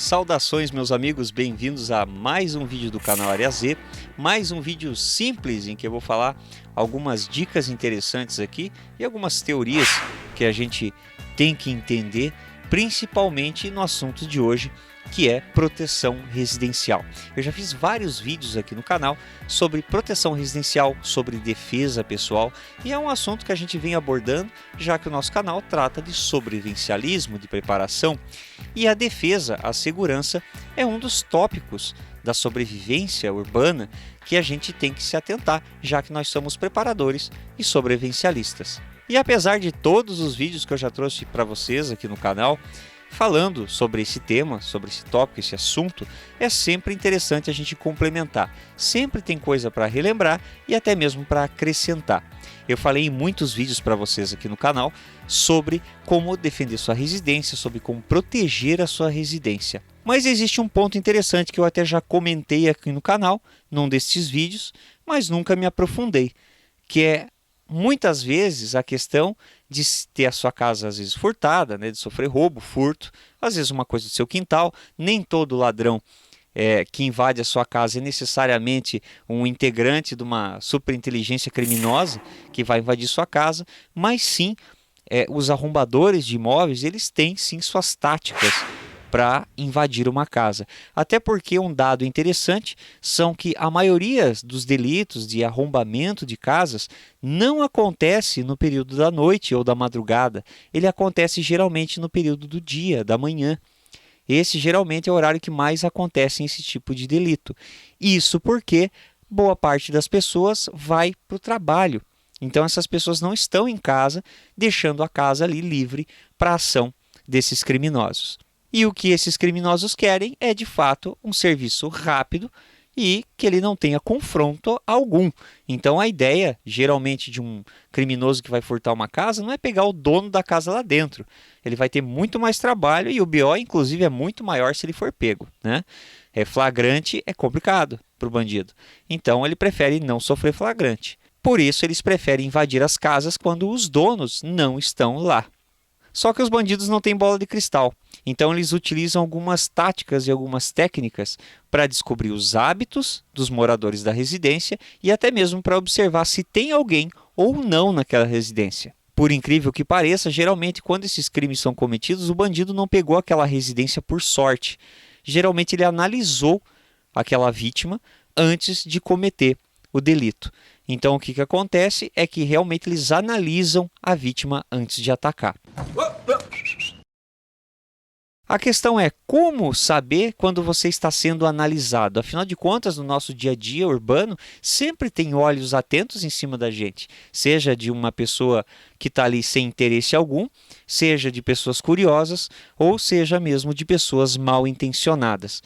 Saudações, meus amigos, bem-vindos a mais um vídeo do canal Área Z, mais um vídeo simples em que eu vou falar algumas dicas interessantes aqui e algumas teorias que a gente tem que entender, principalmente no assunto de hoje, que é proteção residencial. Eu já fiz vários vídeos aqui no canal sobre proteção residencial, sobre defesa pessoal, e é um assunto que a gente vem abordando, já que o nosso canal trata de sobrevivencialismo, de preparação, e a defesa, a segurança, é um dos tópicos da sobrevivência urbana que a gente tem que se atentar, já que nós somos preparadores e sobrevivencialistas. E apesar de todos os vídeos que eu já trouxe para vocês aqui no canal, falando sobre esse tema, sobre esse tópico, esse assunto, é sempre interessante a gente complementar. Sempre tem coisa para relembrar e até mesmo para acrescentar. Eu falei em muitos vídeos para vocês aqui no canal sobre como defender sua residência, sobre como proteger a sua residência. Mas existe um ponto interessante que eu até já comentei aqui no canal, num destes vídeos, mas nunca me aprofundei, que é muitas vezes a questão de ter a sua casa às vezes furtada, né, de sofrer roubo, furto, às vezes uma coisa do seu quintal. Nem todo ladrão que invade a sua casa é necessariamente um integrante de uma superinteligência criminosa que vai invadir sua casa, mas sim os arrombadores de imóveis, eles têm sim suas táticas para invadir uma casa. Até porque um dado interessante são que a maioria dos delitos de arrombamento de casas não acontece no período da noite ou da madrugada. Ele acontece geralmente no período do dia, da manhã. Esse geralmente é o horário que mais acontece esse tipo de delito. Isso porque boa parte das pessoas vai para o trabalho. Então essas pessoas não estão em casa, deixando a casa ali livre para a ação desses criminosos. E o que esses criminosos querem é, de fato, um serviço rápido e que ele não tenha confronto algum. Então, a ideia, geralmente, de um criminoso que vai furtar uma casa não é pegar o dono da casa lá dentro. Ele vai ter muito mais trabalho e o BO, inclusive, é muito maior se ele for pego, né? Flagrante é complicado para o bandido. Então, ele prefere não sofrer flagrante. Por isso, eles preferem invadir as casas quando os donos não estão lá. Só que os bandidos não têm bola de cristal, então eles utilizam algumas táticas e algumas técnicas para descobrir os hábitos dos moradores da residência e até mesmo para observar se tem alguém ou não naquela residência. Por incrível que pareça, geralmente quando esses crimes são cometidos, o bandido não pegou aquela residência por sorte. Geralmente ele analisou aquela vítima antes de cometer o delito. Então o que acontece é que realmente eles analisam a vítima antes de atacar. A questão é como saber quando você está sendo analisado. Afinal de contas, no nosso dia a dia urbano, sempre tem olhos atentos em cima da gente. Seja de uma pessoa que está ali sem interesse algum, seja de pessoas curiosas, ou seja mesmo de pessoas mal intencionadas.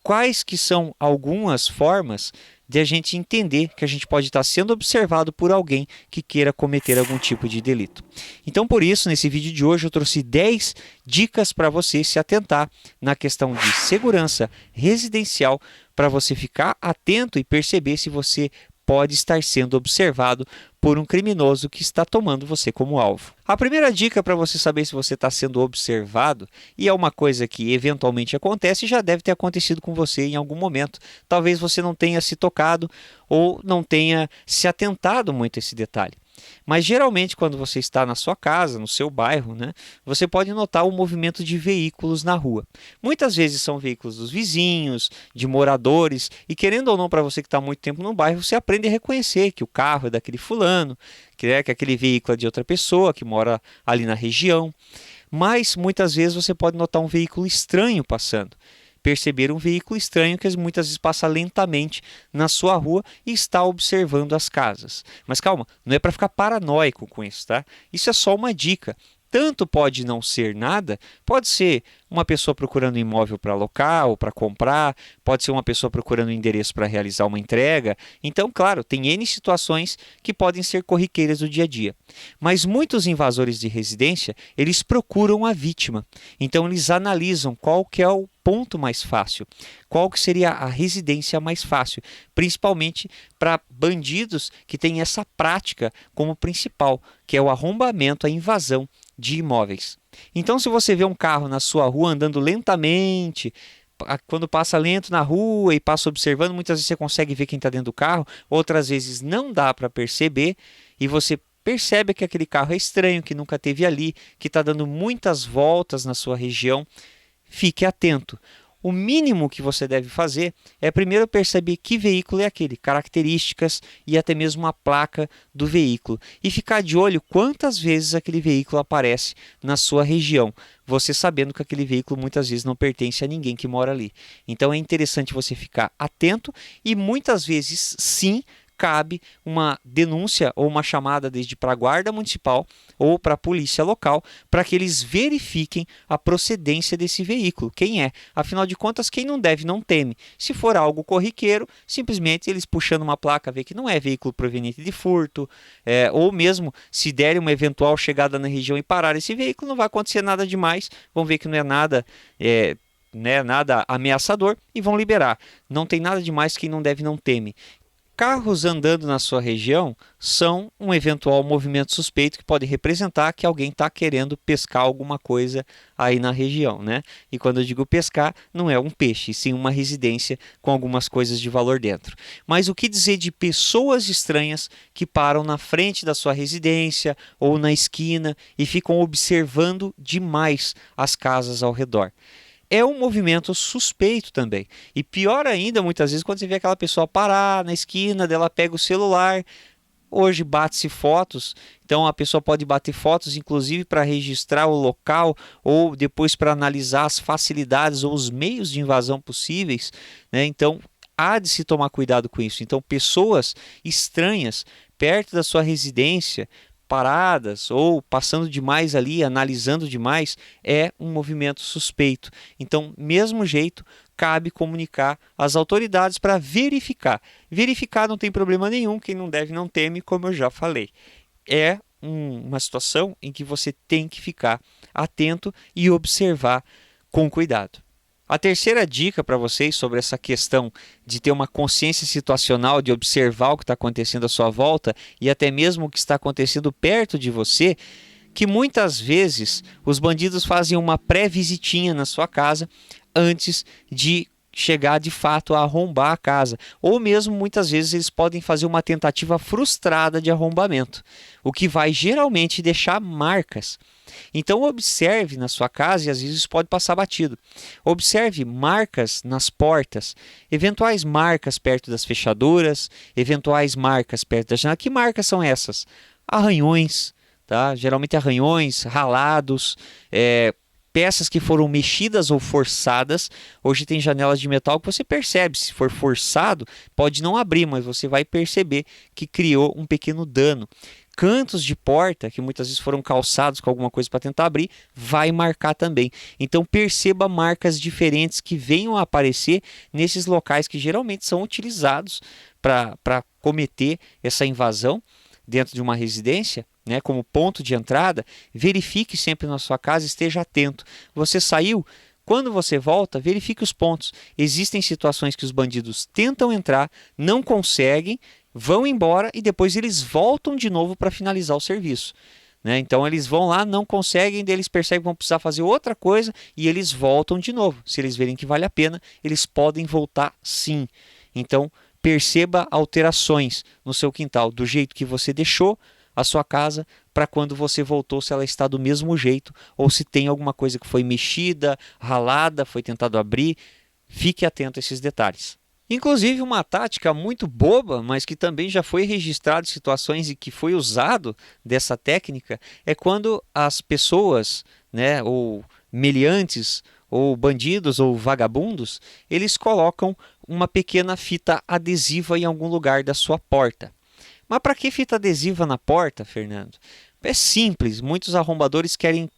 Quais que são algumas formas de a gente entender que a gente pode estar sendo observado por alguém que queira cometer algum tipo de delito? Então, por isso, nesse vídeo de hoje, eu trouxe 10 dicas para você se atentar na questão de segurança residencial, para você ficar atento e perceber se você pode estar sendo observado por um criminoso que está tomando você como alvo. A primeira dica para você saber se você está sendo observado, e é uma coisa que eventualmente acontece e já deve ter acontecido com você em algum momento. Talvez você não tenha se tocado ou não tenha se atentado muito a esse detalhe. Mas geralmente quando você está na sua casa, no seu bairro, né, você pode notar o movimento de veículos na rua. Muitas vezes são veículos dos vizinhos, de moradores, e querendo ou não, para você que está há muito tempo no bairro, você aprende a reconhecer que o carro é daquele fulano, que aquele veículo é de outra pessoa que mora ali na região. Mas muitas vezes você pode notar um veículo estranho passando. Perceber um veículo estranho que muitas vezes passa lentamente na sua rua e está observando as casas. Mas calma, não é para ficar paranoico com isso, tá? Isso é só uma dica. Tanto pode não ser nada, pode ser uma pessoa procurando um imóvel para alocar ou para comprar, pode ser uma pessoa procurando um endereço para realizar uma entrega. Então, claro, tem N situações que podem ser corriqueiras do dia a dia. Mas muitos invasores de residência, eles procuram a vítima. Então, eles analisam qual que é o ponto mais fácil? Qual que seria a residência mais fácil? Principalmente para bandidos que têm essa prática como principal, que é o arrombamento, a invasão de imóveis. Então, se você vê um carro na sua rua andando lentamente, quando passa lento na rua e passa observando, muitas vezes você consegue ver quem está dentro do carro, outras vezes não dá para perceber, e você percebe que aquele carro é estranho, que nunca teve ali, que está dando muitas voltas na sua região. Fique atento. O mínimo que você deve fazer é primeiro perceber que veículo é aquele, características e até mesmo a placa do veículo. E ficar de olho quantas vezes aquele veículo aparece na sua região, você sabendo que aquele veículo muitas vezes não pertence a ninguém que mora ali. Então é interessante você ficar atento e muitas vezes sim, cabe uma denúncia ou uma chamada desde para a guarda municipal ou para a polícia local para que eles verifiquem a procedência desse veículo, quem é. Afinal de contas, quem não deve não teme. Se for algo corriqueiro, simplesmente eles puxando uma placa vê que não é veículo proveniente de furto, ou mesmo se derem uma eventual chegada na região e parar esse veículo, não vai acontecer nada demais, vão ver que não é nada... nada ameaçador e vão liberar. Não tem nada demais, quem não deve não teme. Carros andando na sua região são um eventual movimento suspeito que pode representar que alguém está querendo pescar alguma coisa aí na região, né? E quando eu digo pescar, não é um peixe, sim uma residência com algumas coisas de valor dentro. Mas o que dizer de pessoas estranhas que param na frente da sua residência ou na esquina e ficam observando demais as casas ao redor? É um movimento suspeito também. E pior ainda, muitas vezes, quando você vê aquela pessoa parar na esquina, dela pega o celular. Hoje bate-se fotos, então a pessoa pode bater fotos, inclusive para registrar o local ou depois para analisar as facilidades ou os meios de invasão possíveis, né? Então há de se tomar cuidado com isso. Então pessoas estranhas perto da sua residência, paradas ou passando demais ali, analisando demais, é um movimento suspeito. Então, mesmo jeito, cabe comunicar às autoridades para verificar. Verificar não tem problema nenhum, quem não deve não teme, como eu já falei. É uma situação em que você tem que ficar atento e observar com cuidado. A terceira dica para vocês sobre essa questão de ter uma consciência situacional, de observar o que está acontecendo à sua volta e até mesmo o que está acontecendo perto de você, que muitas vezes os bandidos fazem uma pré-visitinha na sua casa antes de chegar de fato a arrombar a casa, ou mesmo muitas vezes eles podem fazer uma tentativa frustrada de arrombamento, o que vai geralmente deixar marcas. Então observe na sua casa e às vezes pode passar batido. Observe marcas nas portas, eventuais marcas perto das fechaduras, eventuais marcas perto da janela. Que marcas são essas? Arranhões, tá? Geralmente arranhões, ralados, peças que foram mexidas ou forçadas. Hoje tem janelas de metal que você percebe, se for forçado, pode não abrir, mas você vai perceber que criou um pequeno dano. Cantos de porta, que muitas vezes foram calçados com alguma coisa para tentar abrir, vai marcar também. Então perceba marcas diferentes que venham a aparecer nesses locais que geralmente são utilizados para cometer essa invasão dentro de uma residência, né, como ponto de entrada. Verifique sempre na sua casa, esteja atento. Você saiu, quando você volta, verifique os pontos. Existem situações que os bandidos tentam entrar, não conseguem, vão embora e depois eles voltam de novo para finalizar o serviço, né? Então eles vão lá, não conseguem, daí eles percebem que vão precisar fazer outra coisa e eles voltam de novo. Se eles verem que vale a pena, eles podem voltar sim. Então perceba alterações no seu quintal, do jeito que você deixou a sua casa para quando você voltou, se ela está do mesmo jeito ou se tem alguma coisa que foi mexida, ralada, foi tentado abrir. Fique atento a esses detalhes. Inclusive uma tática muito boba, mas que também já foi registrado em situações e que foi usado dessa técnica, é quando as pessoas, né, ou meliantes, ou bandidos, ou vagabundos, eles colocam uma pequena fita adesiva em algum lugar da sua porta. Mas para que fita adesiva na porta, Fernando? É simples, muitos arrombadores querem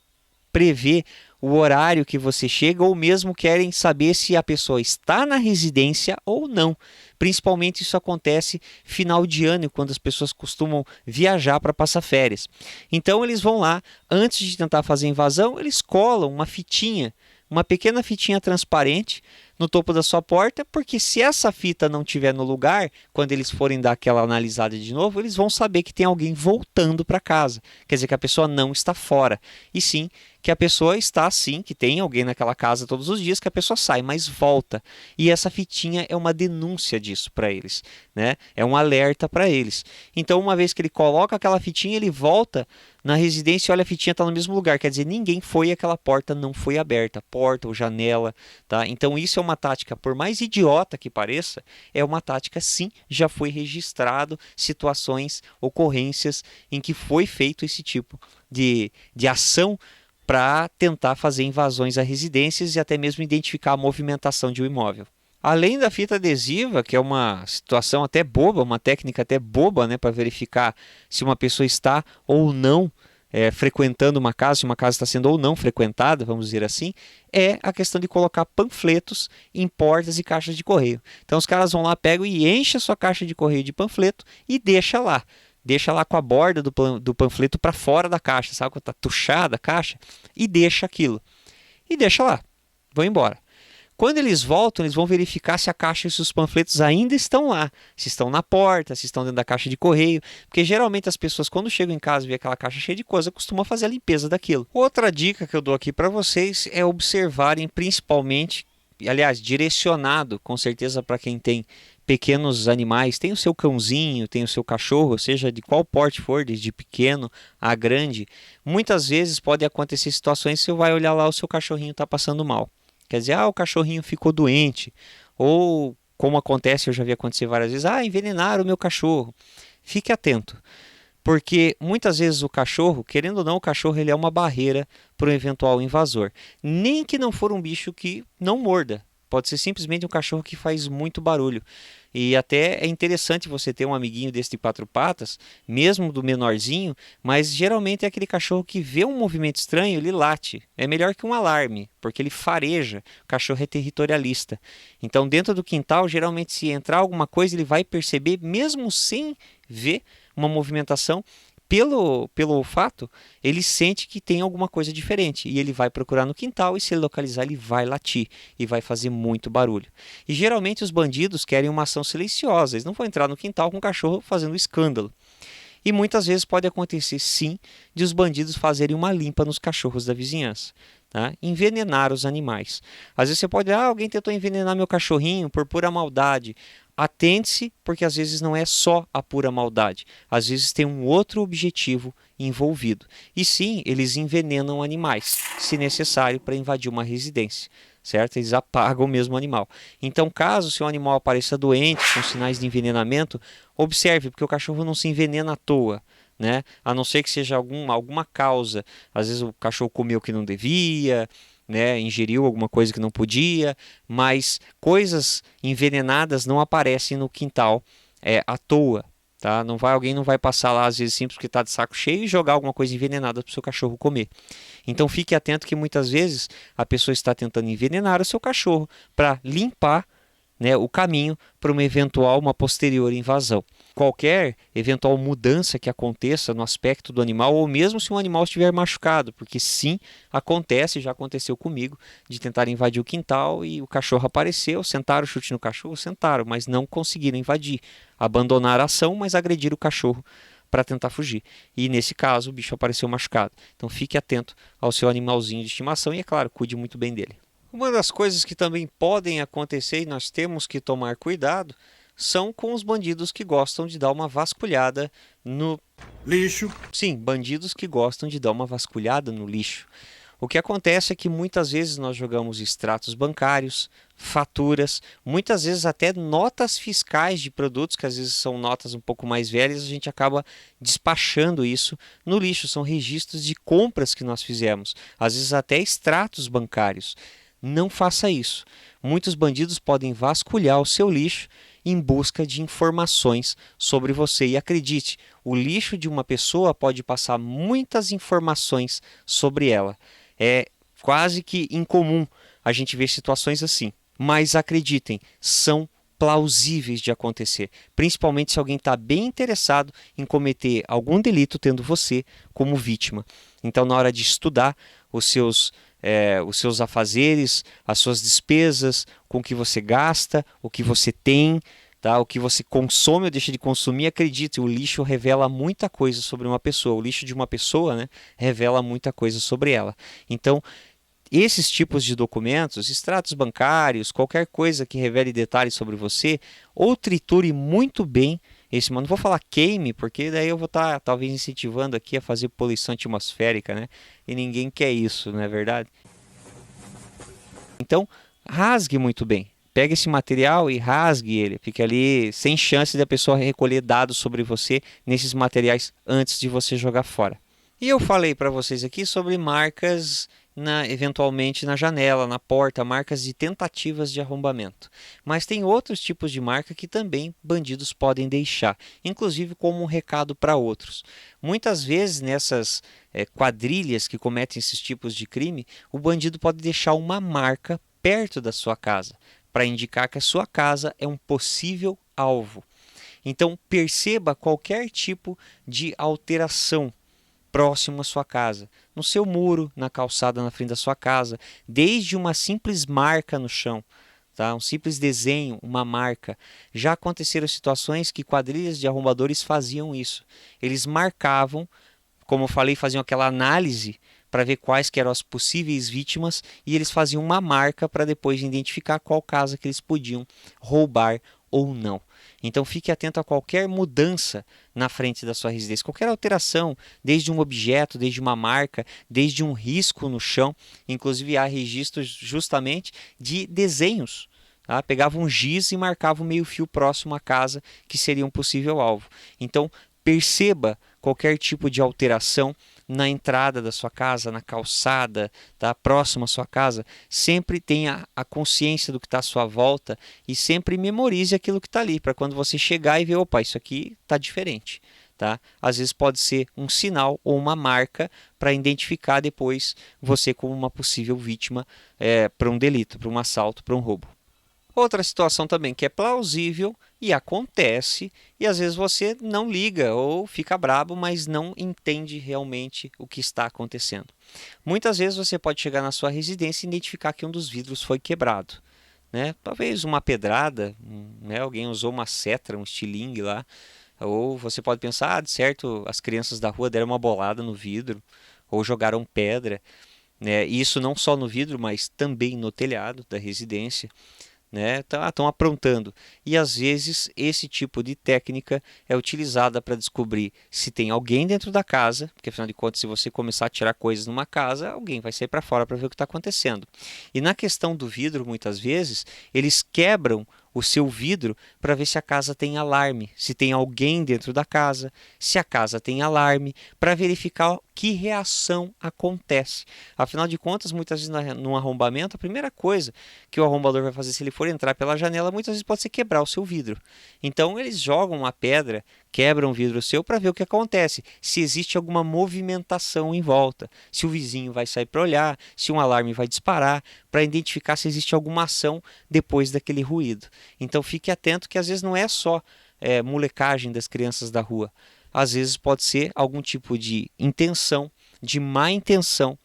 prever o horário que você chega ou mesmo querem saber se a pessoa está na residência ou não. Principalmente isso acontece final de ano, quando as pessoas costumam viajar para passar férias. Então eles vão lá, antes de tentar fazer a invasão, eles colam uma fitinha uma pequena fitinha transparente no topo da sua porta, porque se essa fita não estiver no lugar, quando eles forem dar aquela analisada de novo, eles vão saber que tem alguém voltando para casa. Quer dizer que a pessoa não está fora, e sim que a pessoa está sim, que tem alguém naquela casa todos os dias, que a pessoa sai, mas volta. E essa fitinha é uma denúncia disso para eles, né? É um alerta para eles. Então, uma vez que ele coloca aquela fitinha, ele volta na residência e olha, a fitinha está no mesmo lugar. Quer dizer, ninguém foi, aquela porta não foi aberta, porta ou janela, tá? Então, isso é uma tática, por mais idiota que pareça, é uma tática sim, já foi registrado situações, ocorrências em que foi feito esse tipo de ação para tentar fazer invasões a residências e até mesmo identificar a movimentação de um imóvel. Além da fita adesiva, que é uma situação até boba, uma técnica até boba, né, para verificar se uma pessoa está ou não frequentando uma casa, se uma casa está sendo ou não frequentada, vamos dizer assim, é a questão de colocar panfletos em portas e caixas de correio. Então os caras vão lá, pegam e enchem a sua caixa de correio de panfleto e deixa lá. Deixa lá com a borda do panfleto para fora da caixa, sabe? Quando está tuchada a caixa, e deixa aquilo. E deixa lá, vão embora. Quando eles voltam, eles vão verificar se a caixa e se os panfletos ainda estão lá. Se estão na porta, se estão dentro da caixa de correio. Porque geralmente as pessoas, quando chegam em casa e vê aquela caixa cheia de coisa, costumam fazer a limpeza daquilo. Outra dica que eu dou aqui para vocês é observarem principalmente, aliás, direcionado com certeza para quem tem pequenos animais, tem o seu cãozinho, tem o seu cachorro, seja de qual porte for, desde pequeno a grande. Muitas vezes pode acontecer situações que você vai olhar lá, o seu cachorrinho está passando mal. Quer dizer, o cachorrinho ficou doente, ou como acontece, eu já vi acontecer várias vezes, envenenaram o meu cachorro. Fique atento, porque muitas vezes o cachorro, querendo ou não, o cachorro ele é uma barreira para um eventual invasor. Nem que não for um bicho que não morda, pode ser simplesmente um cachorro que faz muito barulho. E até é interessante você ter um amiguinho desse de 4 patas, mesmo do menorzinho, mas geralmente é aquele cachorro que vê um movimento estranho, ele late. É melhor que um alarme, porque ele fareja. O cachorro é territorialista. Então, dentro do quintal, geralmente se entrar alguma coisa, ele vai perceber, mesmo sem ver uma movimentação, pelo olfato, ele sente que tem alguma coisa diferente e ele vai procurar no quintal e se ele localizar, ele vai latir e vai fazer muito barulho. E geralmente os bandidos querem uma ação silenciosa, eles não vão entrar no quintal com o cachorro fazendo escândalo. E muitas vezes pode acontecer sim de os bandidos fazerem uma limpa nos cachorros da vizinhança. Tá? Envenenar os animais. Às vezes você pode alguém tentou envenenar meu cachorrinho por pura maldade. Atente-se, porque às vezes não é só a pura maldade. Às vezes tem um outro objetivo envolvido. E sim, eles envenenam animais, se necessário, para invadir uma residência. Certo? Eles apagam o mesmo animal. Então, caso seu animal apareça doente, com sinais de envenenamento, observe, porque o cachorro não se envenena à toa. Né? A não ser que seja alguma causa. Às vezes o cachorro comeu o que não devia, né? Ingeriu alguma coisa que não podia, mas coisas envenenadas não aparecem no quintal à toa. Tá? Alguém não vai passar lá, às vezes, simples porque está de saco cheio e jogar alguma coisa envenenada para o seu cachorro comer. Então fique atento que muitas vezes a pessoa está tentando envenenar o seu cachorro para limpar, né, o caminho para uma posterior invasão. Qualquer eventual mudança que aconteça no aspecto do animal, ou mesmo se um animal estiver machucado, porque sim, acontece, já aconteceu comigo, de tentar invadir o quintal e o cachorro apareceu, sentaram o chute no cachorro, sentaram, mas não conseguiram invadir. Abandonaram a ação, mas agrediram o cachorro para tentar fugir. E nesse caso, o bicho apareceu machucado. Então fique atento ao seu animalzinho de estimação e, é claro, cuide muito bem dele. Uma das coisas que também podem acontecer e nós temos que tomar cuidado são com os bandidos que gostam de dar uma vasculhada no lixo. Sim, bandidos que gostam de dar uma vasculhada no lixo. O que acontece é que muitas vezes nós jogamos extratos bancários, faturas, muitas vezes até notas fiscais de produtos, que às vezes são notas um pouco mais velhas, a gente acaba despachando isso no lixo. São registros de compras que nós fizemos, às vezes até extratos bancários. Não faça isso. Muitos bandidos podem vasculhar o seu lixo em busca de informações sobre você. E acredite, o lixo de uma pessoa pode passar muitas informações sobre ela. É quase que incomum a gente ver situações assim. Mas acreditem, são plausíveis de acontecer. Principalmente se alguém está bem interessado em cometer algum delito tendo você como vítima. Então, na hora de estudar os seus os seus afazeres, as suas despesas, com o que você gasta, o que você tem, tá? O que você consome ou deixa de consumir. Acredite, o lixo revela muita coisa sobre uma pessoa. O lixo de uma pessoa, né, revela muita coisa sobre ela. Então, esses tipos de documentos, extratos bancários, qualquer coisa que revele detalhes sobre você, ou triture muito bem esse, mas não vou falar queime, porque daí eu vou estar talvez incentivando aqui a fazer poluição atmosférica, né? E ninguém quer isso, não é verdade? Então, rasgue muito bem. Pegue esse material e rasgue ele. Fique ali sem chance da pessoa recolher dados sobre você nesses materiais antes de você jogar fora. E eu falei para vocês aqui sobre marcas eventualmente na janela, na porta, marcas de tentativas de arrombamento. Mas tem outros tipos de marca que também bandidos podem deixar, inclusive como um recado para outros. Muitas vezes nessas quadrilhas que cometem esses tipos de crime, o bandido pode deixar uma marca perto da sua casa, para indicar que a sua casa é um possível alvo. Então perceba qualquer tipo de alteração próximo à sua casa, no seu muro, na calçada na frente da sua casa, desde uma simples marca no chão, tá? Um simples desenho, uma marca. Já aconteceram situações que quadrilhas de arrombadores faziam isso. Eles marcavam, como eu falei, faziam aquela análise para ver quais que eram as possíveis vítimas e eles faziam uma marca para depois identificar qual casa que eles podiam roubar ou não. Então fique atento a qualquer mudança na frente da sua residência, qualquer alteração, desde um objeto, desde uma marca, desde um risco no chão. Inclusive há registros justamente de desenhos. Tá? Pegava um giz e marcava um meio-fio próximo à casa que seria um possível alvo. Então perceba qualquer tipo de alteração na entrada da sua casa, na calçada, tá? Próximo à sua casa. Sempre tenha a consciência do que está à sua volta e sempre memorize aquilo que está ali, para quando você chegar e ver, opa, isso aqui está diferente. Tá? Às vezes pode ser um sinal ou uma marca para identificar depois você como uma possível vítima para um delito, para um assalto, para um roubo. Outra situação também que é plausível e acontece, e às vezes você não liga ou fica brabo, mas não entende realmente o que está acontecendo. Muitas vezes você pode chegar na sua residência e identificar que um dos vidros foi quebrado, né? Talvez uma pedrada, né? Alguém usou uma setra, um estilingue lá, ou você pode pensar, de certo, as crianças da rua deram uma bolada no vidro, ou jogaram pedra, né? E isso não só no vidro, mas também no telhado da residência. Né? Estão aprontando. E às vezes esse tipo de técnica é utilizada para descobrir se tem alguém dentro da casa, porque afinal de contas, se você começar a tirar coisas numa casa, alguém vai sair para fora para ver o que está acontecendo. E na questão do vidro, muitas vezes, eles quebram o seu vidro para ver se a casa tem alarme, se tem alguém dentro da casa, se a casa tem alarme, para verificar que reação acontece. Afinal de contas, muitas vezes num arrombamento, a primeira coisa que o arrombador vai fazer se ele for entrar pela janela, muitas vezes pode ser quebrar o seu vidro. Então eles jogam uma pedra, quebram o vidro seu para ver o que acontece, se existe alguma movimentação em volta, se o vizinho vai sair para olhar, se um alarme vai disparar, para identificar se existe alguma ação depois daquele ruído. Então fique atento que às vezes não é só molecagem das crianças da rua, às vezes pode ser algum tipo de intenção, de má intenção,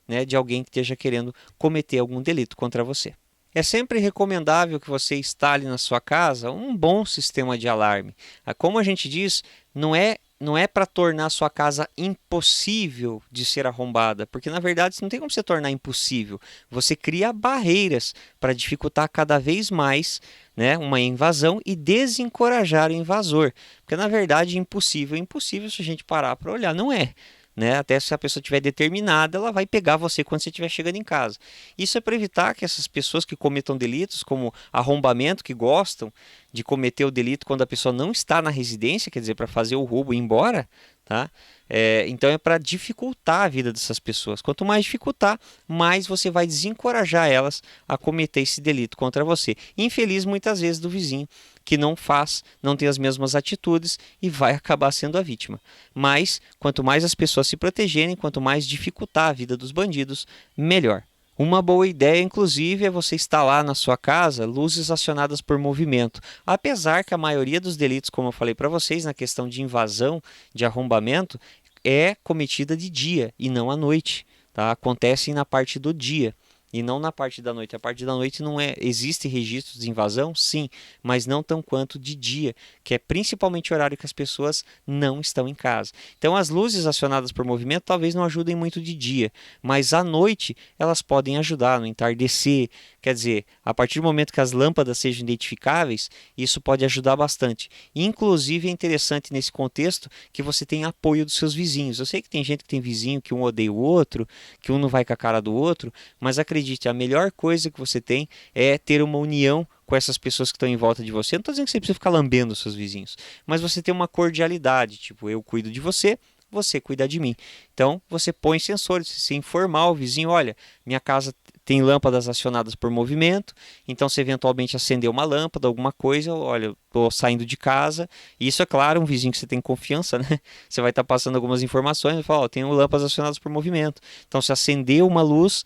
né, de alguém que esteja querendo cometer algum delito contra você. É sempre recomendável que você instale na sua casa um bom sistema de alarme. Como a gente diz, não é para tornar a sua casa impossível de ser arrombada, porque na verdade não tem como você tornar impossível. Você cria barreiras para dificultar cada vez mais, né, uma invasão e desencorajar o invasor. Porque na verdade impossível é impossível se a gente parar para olhar, não é. Né? Até se a pessoa estiver determinada, ela vai pegar você quando você estiver chegando em casa. Isso é para evitar que essas pessoas que cometam delitos, como arrombamento, que gostam de cometer o delito quando a pessoa não está na residência, quer dizer, para fazer o roubo e ir embora, tá? Então é para dificultar a vida dessas pessoas. Quanto mais dificultar, mais você vai desencorajar elas a cometer esse delito contra você. Infeliz muitas vezes do vizinho que não faz, não tem as mesmas atitudes e vai acabar sendo a vítima. Mas quanto mais as pessoas se protegerem, quanto mais dificultar a vida dos bandidos, melhor. Uma boa ideia, inclusive, é você instalar na sua casa luzes acionadas por movimento. Apesar que a maioria dos delitos, como eu falei para vocês, na questão de invasão, de arrombamento, é cometida de dia e não à noite. tá? Acontecem na parte do dia e não na parte da noite. A parte da noite não é, existe registros de invasão, sim, mas não tão quanto de dia, que é principalmente o horário que as pessoas não estão em casa. Então as luzes acionadas por movimento talvez não ajudem muito de dia, mas à noite elas podem ajudar no entardecer. Quer dizer, a partir do momento que as lâmpadas sejam identificáveis, isso pode ajudar bastante. Inclusive é interessante nesse contexto que você tem apoio dos seus vizinhos. Eu sei que tem gente que tem vizinho que um odeia o outro, que um não vai com a cara do outro, mas acredite, a melhor coisa que você tem é ter uma união com essas pessoas que estão em volta de você. Eu não estou dizendo que você precisa ficar lambendo os seus vizinhos, mas você tem uma cordialidade, tipo, eu cuido de você, você cuida de mim. Então, você põe sensores, se informar o vizinho, olha, minha casa tem lâmpadas acionadas por movimento, então se eventualmente acender uma lâmpada, alguma coisa, olha, eu estou saindo de casa. E isso é claro, um vizinho que você tem confiança, né? Você vai estar passando algumas informações e fala, ó, tenho lâmpadas acionadas por movimento. Então se acender uma luz,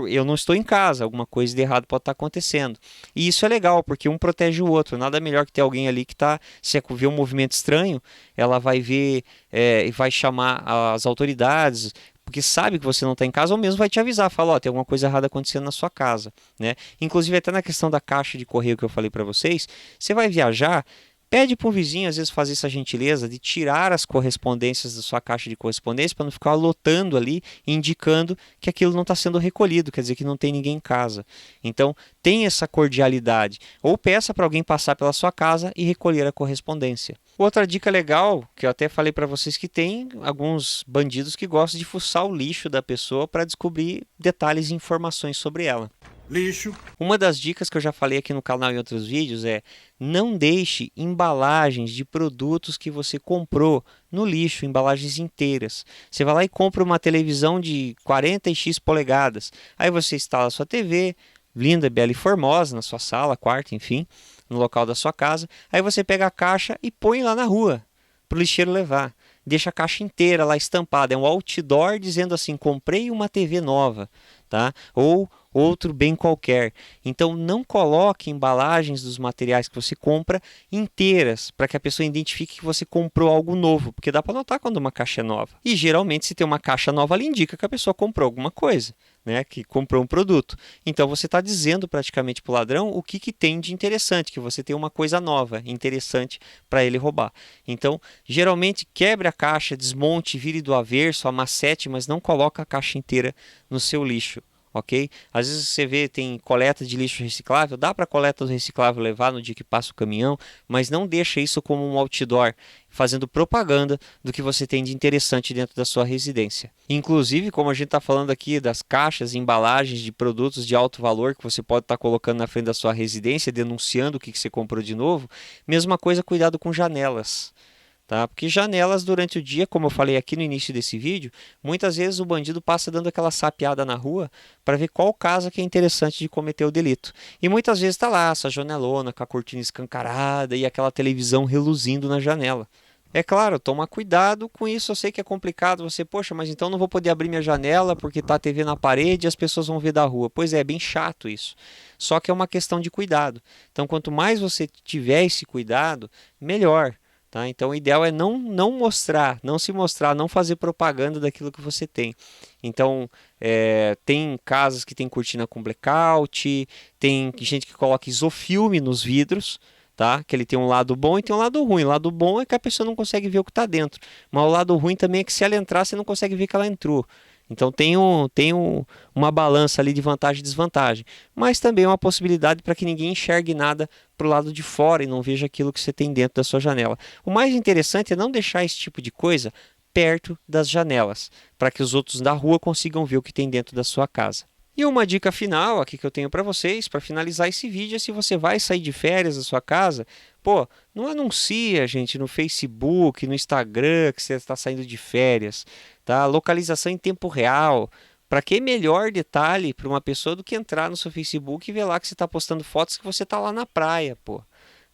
eu não estou em casa, alguma coisa de errado pode estar acontecendo. E isso é legal, porque um protege o outro. Nada melhor que ter alguém ali que está, se vê um movimento estranho, ela vai ver e vai chamar as autoridades, porque sabe que você não está em casa, ou mesmo vai te avisar, fala, ó, tem alguma coisa errada acontecendo na sua casa, né? Inclusive até na questão da caixa de correio que eu falei para vocês, você vai viajar, pede para um vizinho às vezes fazer essa gentileza de tirar as correspondências da sua caixa de correspondência para não ficar lotando ali, indicando que aquilo não está sendo recolhido, quer dizer que não tem ninguém em casa. Então tem essa cordialidade, ou peça para alguém passar pela sua casa e recolher a correspondência. Outra dica legal, que eu até falei para vocês, que tem alguns bandidos que gostam de fuçar o lixo da pessoa para descobrir detalhes e informações sobre ela. Lixo. Uma das dicas que eu já falei aqui no canal em outros vídeos é: não deixe embalagens de produtos que você comprou no lixo, embalagens inteiras. Você vai lá e compra uma televisão de 40x polegadas, aí você instala a sua TV, linda, bela e formosa, na sua sala, quarto, enfim, no local da sua casa. Aí você pega a caixa e põe lá na rua, para o lixeiro levar. Deixa a caixa inteira lá estampada. É um outdoor dizendo assim, comprei uma TV nova, tá? Ou outro bem qualquer. Então não coloque embalagens dos materiais que você compra inteiras, para que a pessoa identifique que você comprou algo novo, porque dá para notar quando uma caixa é nova. E geralmente se tem uma caixa nova, ela indica que a pessoa comprou alguma coisa, né? Que comprou um produto. Então você está dizendo praticamente para o ladrão o que tem de interessante, que você tem uma coisa nova, interessante para ele roubar. Então geralmente quebre a caixa, desmonte, vire do avesso, amassete, mas não coloca a caixa inteira no seu lixo. Ok? Às vezes você vê, tem coleta de lixo reciclável, dá para a coleta do reciclável levar no dia que passa o caminhão, mas não deixa isso como um outdoor, fazendo propaganda do que você tem de interessante dentro da sua residência. Inclusive, como a gente está falando aqui das caixas, embalagens de produtos de alto valor que você pode estar colocando na frente da sua residência, denunciando o que você comprou de novo, mesma coisa, cuidado com janelas. Tá? Porque janelas durante o dia, como eu falei aqui no início desse vídeo, muitas vezes o bandido passa dando aquela sapeada na rua para ver qual casa que é interessante de cometer o delito. E muitas vezes está lá essa janelona com a cortina escancarada e aquela televisão reluzindo na janela. É claro, toma cuidado com isso, eu sei que é complicado, você, poxa, mas então não vou poder abrir minha janela porque está a TV na parede e as pessoas vão ver da rua. Pois é bem chato isso. Só que é uma questão de cuidado. Então quanto mais você tiver esse cuidado, melhor. Tá? Então o ideal é não mostrar, não se mostrar, não fazer propaganda daquilo que você tem. Então tem casas que tem cortina com blackout, tem gente que coloca isofilme nos vidros, tá? Que ele tem um lado bom e tem um lado ruim. O lado bom é que a pessoa não consegue ver o que está dentro, mas o lado ruim também é que se ela entrar você não consegue ver que ela entrou. Então tem uma balança ali de vantagem e desvantagem, mas também é uma possibilidade para que ninguém enxergue nada para o lado de fora e não veja aquilo que você tem dentro da sua janela. O mais interessante é não deixar esse tipo de coisa perto das janelas, para que os outros da rua consigam ver o que tem dentro da sua casa. E uma dica final aqui que eu tenho para vocês, para finalizar esse vídeo, é se você vai sair de férias da sua casa, pô, não anuncia, gente, no Facebook, no Instagram que você está saindo de férias, tá? Localização em tempo real. Para que melhor detalhe para uma pessoa do que entrar no seu Facebook e ver lá que você está postando fotos que você está lá na praia, pô.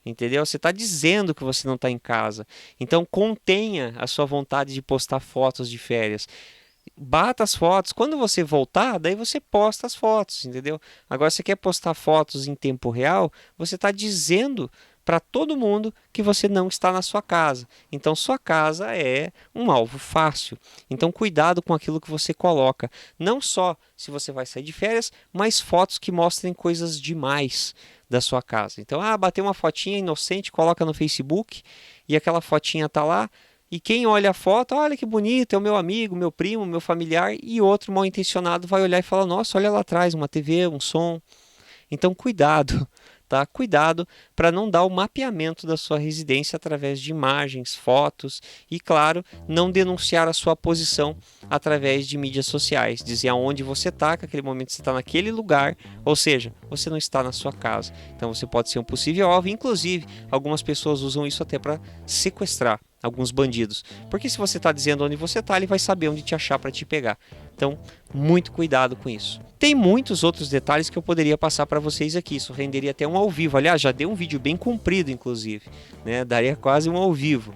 Entendeu? Você está dizendo que você não está em casa. Então contenha a sua vontade de postar fotos de férias. Bata as fotos, quando você voltar, daí você posta as fotos, entendeu? Agora, você quer postar fotos em tempo real, você está dizendo para todo mundo que você não está na sua casa. Então sua casa é um alvo fácil. Então cuidado com aquilo que você coloca. Não só se você vai sair de férias, mas fotos que mostrem coisas demais da sua casa. Então, bateu uma fotinha inocente, coloca no Facebook e aquela fotinha tá lá. E quem olha a foto, olha que bonito, é o meu amigo, meu primo, meu familiar, e outro mal intencionado vai olhar e falar, nossa, olha lá atrás, uma TV, um som. Então cuidado, tá? Cuidado para não dar o mapeamento da sua residência através de imagens, fotos e, claro, não denunciar a sua posição através de mídias sociais, dizer aonde você está, que naquele momento você está naquele lugar, ou seja, você não está na sua casa. Então você pode ser um possível alvo, inclusive algumas pessoas usam isso até para sequestrar alguns bandidos, porque se você está dizendo onde você está, ele vai saber onde te achar para te pegar. Então, muito cuidado com isso. Tem muitos outros detalhes que eu poderia passar para vocês aqui, isso renderia até um ao vivo. Aliás, já deu um vídeo bem comprido, inclusive, né? Daria quase um ao vivo.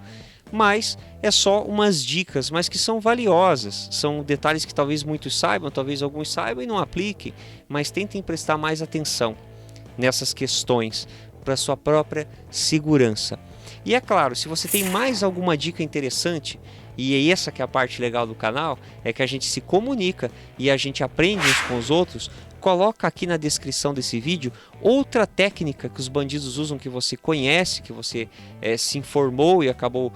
Mas é só umas dicas, mas que são valiosas. São detalhes que talvez muitos saibam, talvez alguns saibam e não apliquem, mas tentem prestar mais atenção nessas questões para sua própria segurança. E é claro, se você tem mais alguma dica interessante, e é essa que é a parte legal do canal, é que a gente se comunica e a gente aprende uns com os outros, coloca aqui na descrição desse vídeo outra técnica que os bandidos usam, que você conhece, que você se informou e acabou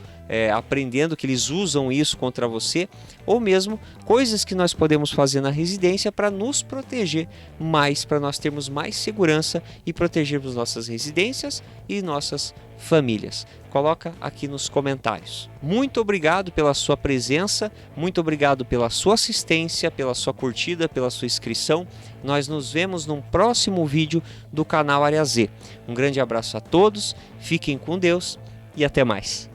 aprendendo que eles usam isso contra você, ou mesmo coisas que nós podemos fazer na residência para nos proteger mais, para nós termos mais segurança e protegermos nossas residências e nossas famílias. Coloca aqui nos comentários. Muito obrigado pela sua presença, muito obrigado pela sua assistência, pela sua curtida, pela sua inscrição. Nós nos vemos num próximo vídeo do canal Área Z. Um grande abraço a todos, fiquem com Deus e até mais.